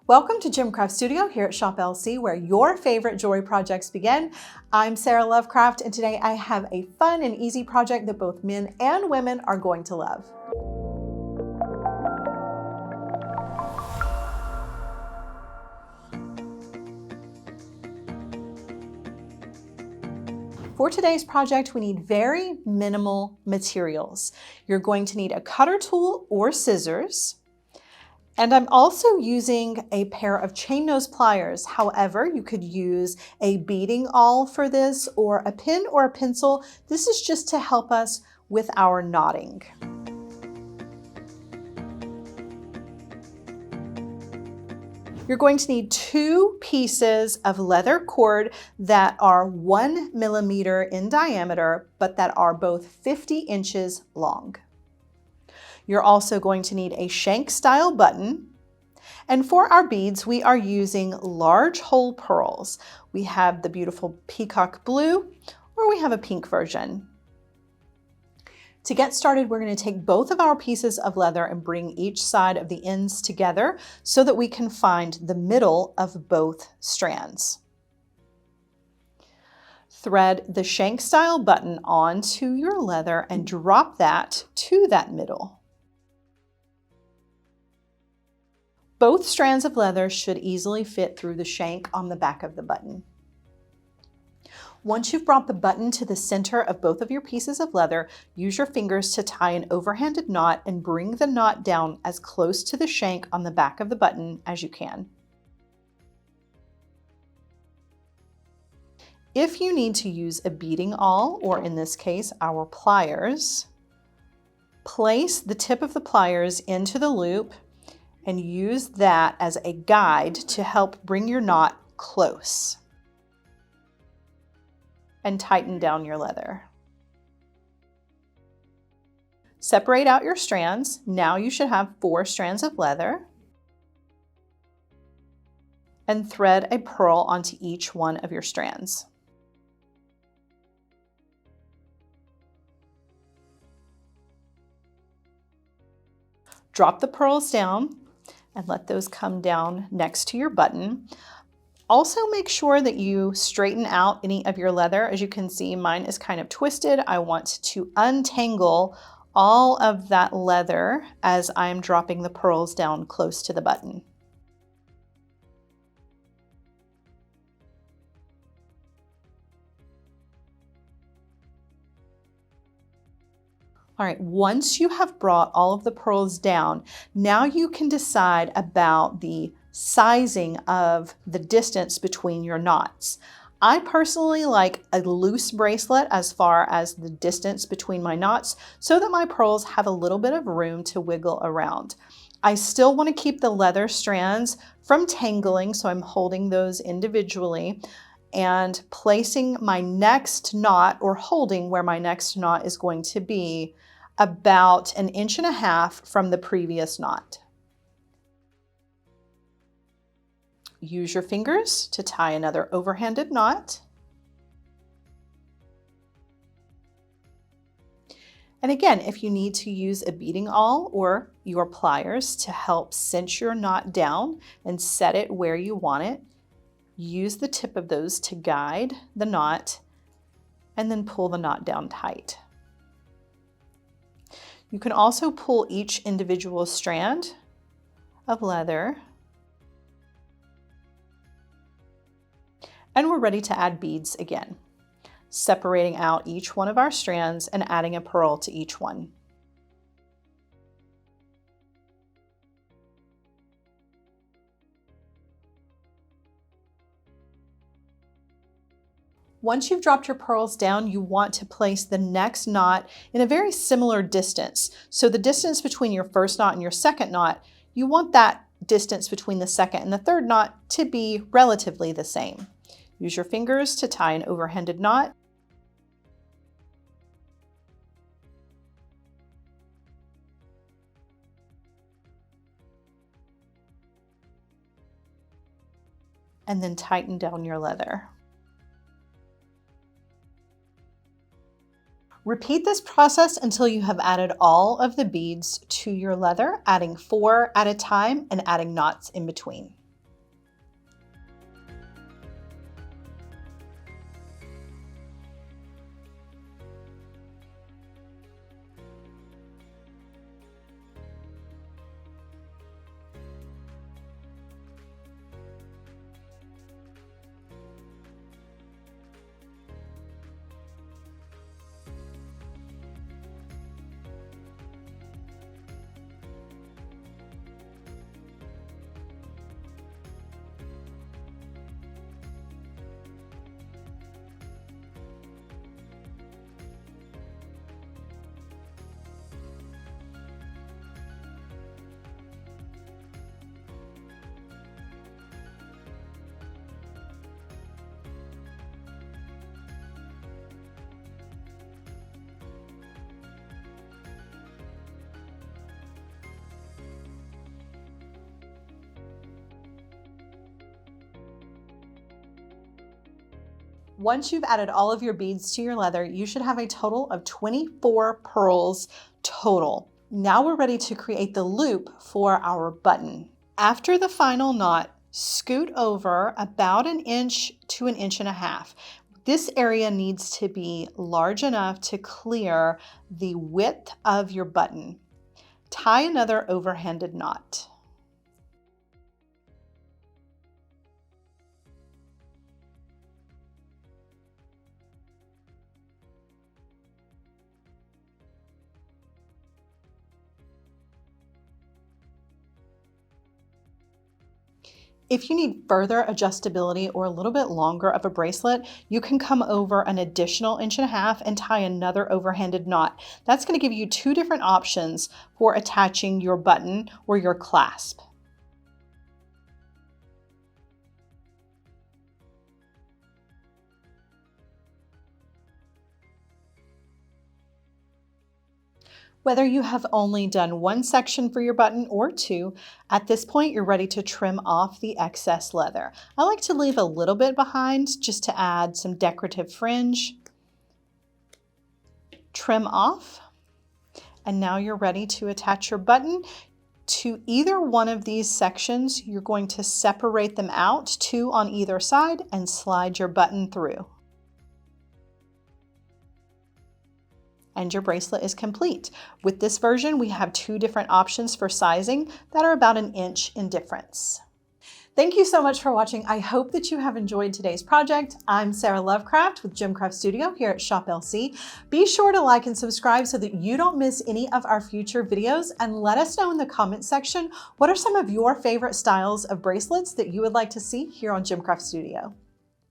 Welcome to Gemcraft Studio here at Shop LC, where your favorite jewelry projects begin. I'm Sara Lovecraft, and today I have a fun and easy project that both men and women are going to love. For today's project, we need very minimal materials. You're going to need a cutter tool or scissors. And I'm also using a pair of chain nose pliers. However, you could use a beading awl for this, or a pen or a pencil. This is just to help us with our knotting. You're going to need 2 pieces of leather cord that are 1 millimeter in diameter, but that are both 50 inches long. You're also going to need a shank-style button. And for our beads, we are using large hole pearls. We have the beautiful peacock blue, or we have a pink version. To get started, we're going to take both of our pieces of leather and bring each side of the ends together so that we can find the middle of both strands. Thread the shank-style button onto your leather and drop that to that middle. Both strands of leather should easily fit through the shank on the back of the button. Once you've brought the button to the center of both of your pieces of leather, use your fingers to tie an overhanded knot and bring the knot down as close to the shank on the back of the button as you can. If you need to use a beading awl, or in this case, our pliers, place the tip of the pliers into the loop and use that as a guide to help bring your knot close. And tighten down your leather. Separate out your strands. Now you should have 4 strands of leather. And thread a pearl onto each one of your strands. Drop the pearls down and let those come down next to your button. Also make sure that you straighten out any of your leather. As you can see, mine is kind of twisted. I want to untangle all of that leather as I'm dropping the pearls down close to the button. All right, once you have brought all of the pearls down, now you can decide about the sizing of the distance between your knots. I personally like a loose bracelet as far as the distance between my knots so that my pearls have a little bit of room to wiggle around. I still want to keep the leather strands from tangling, so I'm holding those individually and placing my next knot, or holding where my next knot is going to be, about 1.5 inches from the previous knot. Use your fingers to tie another overhanded knot. And again, if you need to use a beading awl or your pliers to help cinch your knot down and set it where you want it, use the tip of those to guide the knot and then pull the knot down tight. You can also pull each individual strand of leather. And we're ready to add beads again, separating out each one of our strands and adding a pearl to each one. Once you've dropped your pearls down, you want to place the next knot in a very similar distance. So the distance between your first knot and your second knot, you want that distance between the second and the third knot to be relatively the same. Use your fingers to tie an overhanded knot. And then tighten down your leather. Repeat this process until you have added all of the beads to your leather, adding 4 at a time and adding knots in between. Once you've added all of your beads to your leather, you should have a total of 24 pearls total. Now we're ready to create the loop for our button. After the final knot, scoot over about 1 to 1.5 inches. This area needs to be large enough to clear the width of your button. Tie another overhanded knot. If you need further adjustability or a little bit longer of a bracelet, you can come over an additional 1.5 inches and tie another overhanded knot. That's going to give you 2 different options for attaching your button or your clasp. Whether you have only done 1 section for your button or 2, at this point you're ready to trim off the excess leather. I like to leave a little bit behind just to add some decorative fringe. Trim off, and now you're ready to attach your button. To either one of these sections, you're going to separate them out, 2 on either side, and slide your button through. And your bracelet is complete. With this version, we have 2 different options for sizing that are about 1 inch in difference. Thank you so much for watching. I hope that you have enjoyed today's project. I'm Sara Lovecraft with Gemcraft Studio here at Shop LC. Be sure to like and subscribe so that you don't miss any of our future videos, and let us know in the comment section what are some of your favorite styles of bracelets that you would like to see here on Gemcraft Studio.